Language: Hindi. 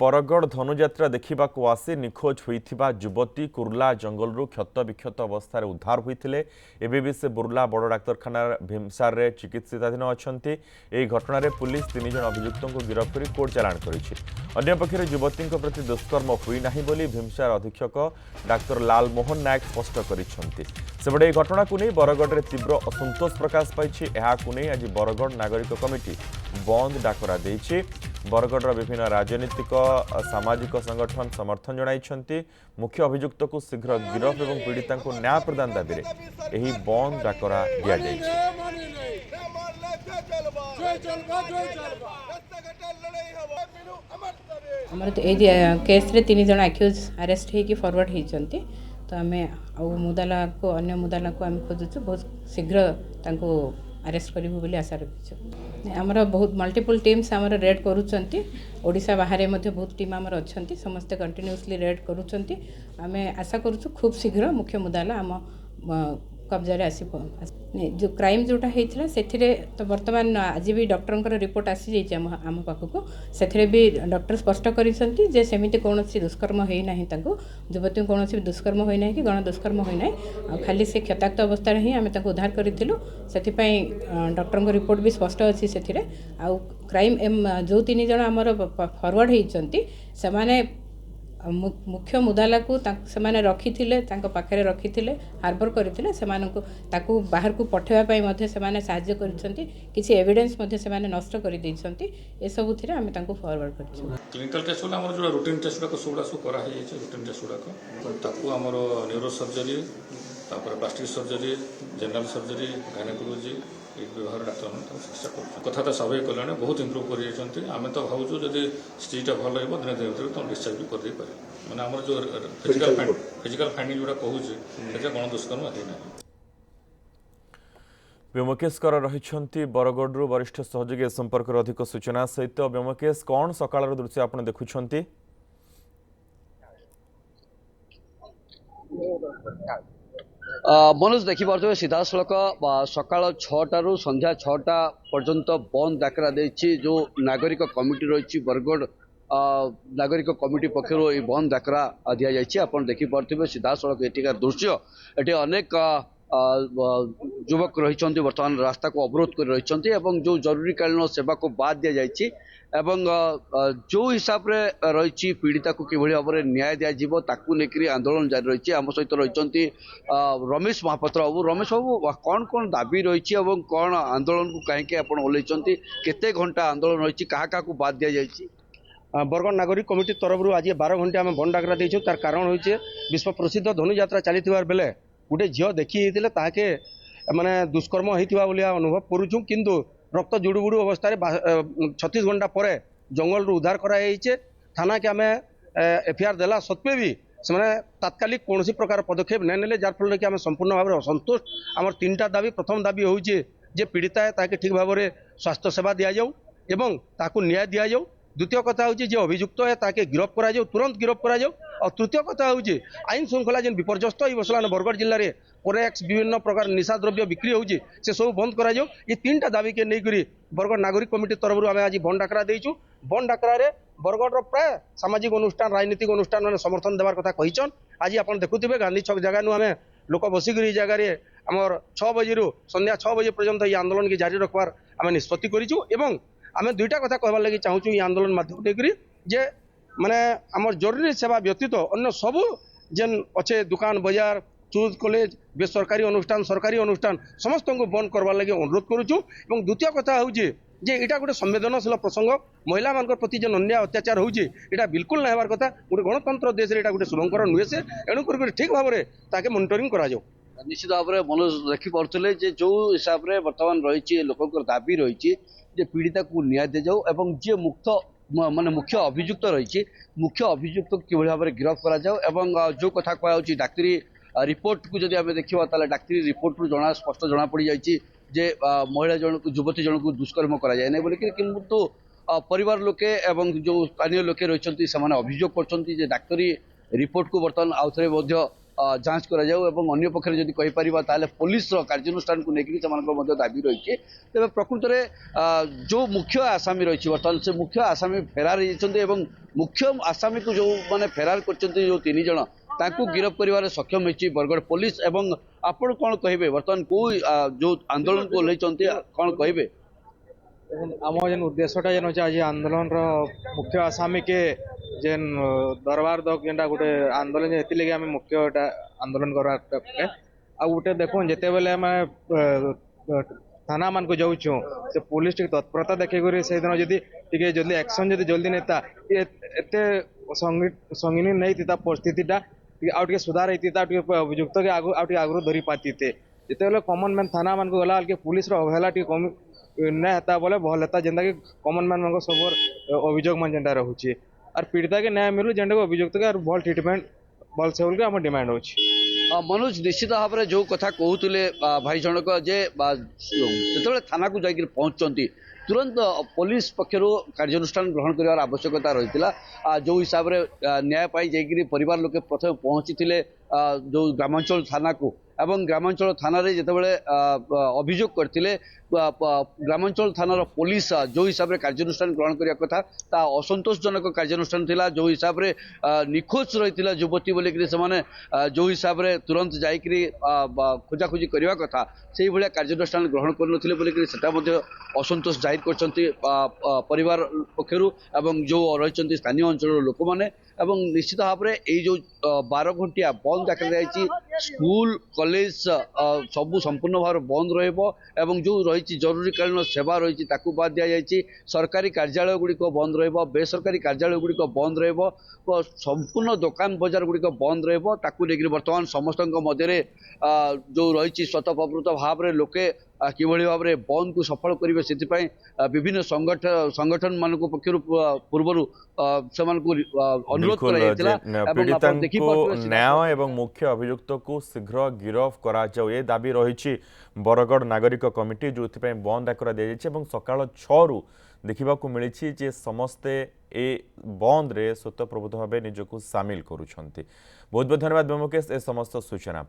बरगढ़ धनुयात्रा देखा आसी निखोज होता युवती कुर्ला जंगलू क्षत विक्षत अवस्था उद्धार होते एवं भी से बुर्ला बड़ डाक्तखाना भीमसार में चिकित्साधीन अच्छा यह घटन पुलिस 3 जन अभियुक्त को गिरफ्त कर कोर्ट चालाण कर युवती प्रति दुष्कर्म होना बोली भीमसार अधीक्षक डाक्तर लाल मोहन नायक स्पष्ट करपटे यह घटना को नहीं बरगढ़ में तीव्र असंतोष प्रकाश पाई आज बरगढ़ नागरिक कमिटी बंद डाकरा देइछि। बरगढ़ विभिन्न राजनीतिक सामाजिक संगठन समर्थन जणाइछन्ति। मुख्य अभियुक्त को शीघ्र गिरफ और पीड़िता को न्याय प्रदान दाबी एही बंद डाकरा दिया जाइछि। हमर तो ए केस रे 3 जन अक्यूज अरेस्ट हे कि फॉरवर्ड हेचन्ति तो आमे आ मुदाला को अन्य मुदाला को आम खोजुछु बहुत शीघ्र तांको अरेस्ट करिबु बोली आशा रखिछु। हमर बहुत मल्टीपल टीम्स हमर रेड करूछन्ति ओडिसा बाहर मध्ये बहुत टीम हमर अछन्ति समस्त कंटिन्यूअसली रेड करूछन्ति आमे आशा करूछु खूब शीघ्र मुख्य मुदाला हम कब्जा रे आसी जो क्राइम जोटा होता से तो बर्तमान आज भी डॉक्टर रिपोर्ट आसी जाइए आम पाखक से भी डॉक्टर स्पष्ट करिसेंति जे सेमिति कोनोसी दुष्कर्म होई नाही ताको युवती कोनोसी दुष्कर्म होई नाही कि गण दुष्कर्म होई नाही खाली से क्षताक्त अवस्था रे ही आमे ताको उद्धार करिथिलु सेति पई डॉक्टर रिपोर्ट भी स्पष्ट अछि सेथिरे आ क्राइम जो 3 जण हमर फॉरवर्ड हेचंती से माने मुख्य मुदाला को सेमाने रखिथिले तांको पाखरे रखिथिले हार्बर करिथिले सेमानकु ताकू बाहर को पठेवा पई मध्ये सेमाने सहाय्य करिसंती किछि एविडेंस मध्ये सेमाने नष्ट करि दैसंती ए सब थिरे आमे तांको फॉरवर्ड करछु। क्लिनिकल टेस्ट वाला हमर जो रूटीन टेस्ट को सोडा सु करा है छै रूटीन टेस्ट को ताकू हमर न्यूरो सर्जरी तापर plastic surgery general surgery gynaecology एक व्यवहार डाक्टर चिकित्सा कथा तो सबै कल्याण बहुत इम्प्रूव कर आम तो भावुँ जदि स्थिति भल हो दिन दिन भर तुम डिस्चार्ज भी करदे पारे मैंने आम जो फिजिकल फाइंडिंग जोटा कहूँ गण दुष्कर्म होना। व्योमकेश रही बरगढ़ वरिष्ठ सहयोगी संपर्क अधिक सूचना सहित व्योमकेश कौन सकाल दृश्य आप देखुं? मनोज देखिपे सीधा सड़क सकाल 6टारू संध्या 6टा पर्यंत बंद डाकरा देछि जो नागरिक कमिटी रही बरगढ़ नागरिक कमिटी पक्षर ये बंद डाकरा दि जाइए। आप देखिपे सीधा सड़क एटिकार दृश्य ये अनेक युवक रही बर्तमान रास्ता को अवरोध कर रही जो जरूरीकालीन सेवा को बाद दि जाइए एवं जो हिसाब रे रही पीड़िता को किभली भाव में न्याय दिज्व ताकू लेकर आंदोलन जारी रही आम सहित रही रमेश महापात्र बाबू। रमेश बाबू कौन कौन दाबी रही और कौन आंदोलन को कहीं आप ओल्लैंती केते घंटा आंदोलन रही क्या बाद दि जाइए? बरगढ़ नागरिक कमिटी तरफ आज 12 घंटे आम बंद डाकरा देछो। तार कारण होइछे विश्व प्रसिद्ध धनुयात्रा चलीथिबार बेले गोटे झील देखी होते ताके माने दुष्कर्म होइथिबा बोलिया अनुभव करूछु किंतु रक्त जुड़ुबुड़ू अवस्था 36 घंटा पर जंगल रू उद्धार कराइए। थाना के आम एफआईआर देला सत्वे भी से तात्कालिक कौन प्रकार पदक्षेप नहीं नेले जार फल कि आम संपूर्ण भाव में असंतोष। आम 3टा दाबी प्रथम दाबी हूँ जे पीड़िता है ताके ठीक भाव में स्वास्थ्य सेवा दि जाऊ एवं ताकू न्याय दि जाऊ। द्वितीय कथा हूँ जे अभियुक्त है ताके गिरफ करा जाऊ तुरंत गिरफ करा जाऊ। और तृतीय कथा हूँ आईन श्रृंखला जेन विपर्यस्त हो बसलान बरगढ़ जिले में फोरेक्स विभिन्न प्रकार निशा द्रव्य बिक्री होची से सब बंद करा जाऊ। ये 3टा दाबी के नहीं बरगढ़ नागरिक कमिटी तरफ आम आज बंद डाकरा देचु। बंद डाकरा बरगढ़ प्राय सामाजिक अनुष्ठान राजनीतिक अनुष्ठान मैंने समर्थन देवार कथा कहीचन। आज आप देखुवे गांधी छक जगह आम लोक बसिक जगार आमर 6 बजे संध्या 6 बजे पर्यंत ये आंदोलन की जारी रखबार आम निष्पत्ति करूँ। आम 2टा कथा कहबार लगी चाहूँ ये आंदोलन माध्यम जे माने आमर जरूरी सेवा व्यतीत अन्य सबू जेन अच्छे दुकान बाजार स्कूल कॉलेज बेसरकारी अनुष्ठान सरकारी अनुष्ठान समस्त को बंद करवार लगी अनुरोध करुचु। द्वितीय कथा हूँ जे यहाँ गोटे संवेदनशील प्रसंग महिला मान प्रति जो अन्याय अत्याचार होता बिल्कुल ना होबार कथा। गोटे गणतंत्र देश में गोटे शुभंकर नुहे से एणुक ठीक भाव में ताके मॉनिटरिंग करा जाऊ। निश्चित भाव में मनोज देखिपे जो हिसाब से बर्तमान रही लोक दाबी रही पीड़िता को न्याय दि जाऊ एवं जी माने मुख्य अभियुक्त रही मुख्य अभियुक्त किभली भाव में गिरफ करा जाऊ एवं जो कथा कहुच्छी डाक्तरी रिपोर्ट को जब आम देखा ताले डाक्तरी रिपोर्ट रु जना स्पष्ट जना पड़ जाए जे महिला जन युवती जन को दुष्कर्म करा जाए बोलिक किंतु परिवार लोके एवं जो स्थानीय लोके रही से अभियोग कर डाक्तरी रिपोर्ट को बर्तमान आउ थे जांच करा जाऊ एवं अन्य पक्षरे जदि कहि परिबा ताले पुलिस रो कार्यानुष्ठान को नेकि सेमानकर मध्ये दाबी रहिछि तेबे प्रकृत रे जो मुख्य आसामी रहिछि वर्तमान से मुख्य आसामी फेरार होइछन्ते एवं मुख्य आसामी को जो माने फेरार करछन्ते जो तीन जण ताकू गिरफ करिवारे सक्षम होइछि बरगड़ पुलिस एवं आपण कोन कहिबे वर्तमान को जो आंदोलन को लैछन्ते कोन कहिबे आम जेन उद्देश्यटा जेन अच्छे आज आंदोलन मुख्य आसामी के जेन दरबार दक जेनटा गोटे आंदोलन एति आम मुख्य आंदोलन करवा आ गोटे देखो जिते बेले आम थाना मान को जाऊँ से पुलिस टी तत्परता देखिक से दिन जदि जल्दी एक्शन जदि जल्दी नेता एत संगीन नहीं थी परिस्थितिटा आगे सुधार होता अभियुक्त के आगु धरी पाती जिते बेले कमन मैन थाना मान को गला पुलिस अवहेला कमी नहीं हेता बोले भल हेता जेनता कि कमन मैन मान सब अभियोग मान जेनटा रोचे और पीड़िता के न्याय मिलू जेनटा अभियुक्त के भल ट्रिटमेंट भल से बोल आम डिमांड हो मनोज निश्चित भाव में जो कथा कहते भाई जनक जे जो थाना को जाकर पहुंचती तुरंत पुलिस पक्षर कार्यानुष्ठान ग्रहण कर आवश्यकता रही जो हिसाब से न्याय पाई जाकर परिवार लोके प्रथम पहुंची जो ग्रामांचल थाना को एवं ग्रामांचल थाना जितेबाला अभियोग करते ग्रामांचल थानार पुलिस जो हिसाब से कार्यानुष्ठान ग्रहण करने कथा ता असंतोषजनक कार्यानुष्ठान थिला जो हिसाब से निखोज रही युवती बोलिक जो हिसाब से तुरंत जाकरी खोजाखोजी करने कथा से भाया कार्यानुष्ठान ग्रहण कर असंतोष जाहिर कर परिवार पक्षर एवं जो रही स्थानीय अंचल लोक मैंने निश्चित भाव में जो 12 घंटिया बंद आकार स्कूल कॉलेज सबू संपूर्ण भाव बंद रही जो रही जरूरीकालीन सेवा रही बाद दि जाए सरकारी कार्यालय गुड़िक बंद बेसरकारी कार्यालय गुड़िक बंद संपूर्ण दुकान बजार गुड़िक बंद रही बर्तमान समस्त मध्य जो रही स्वतःप्रवृत्त भाव में लोके किभली भाव में बंद को सफल करेंगे से विभिन्न संगठन मान पक्षर पूर्वर से अनुरोध पीड़िता न्याय एवं मुख्य अभियुक्त को शीघ्र गिरफ करा जाऊ ये दाबी रही बरगड़ नागरिक कमिटी जो बंद आकर दी जाए सकाल 6 रु देखा मिली जे समस्ते ए बंद रे स्वतःप्रवृत्त भाव निजक सामिल करुछंती। बहुत बहुत धन्यवाद ब्योमकेश ए समस्त सूचना।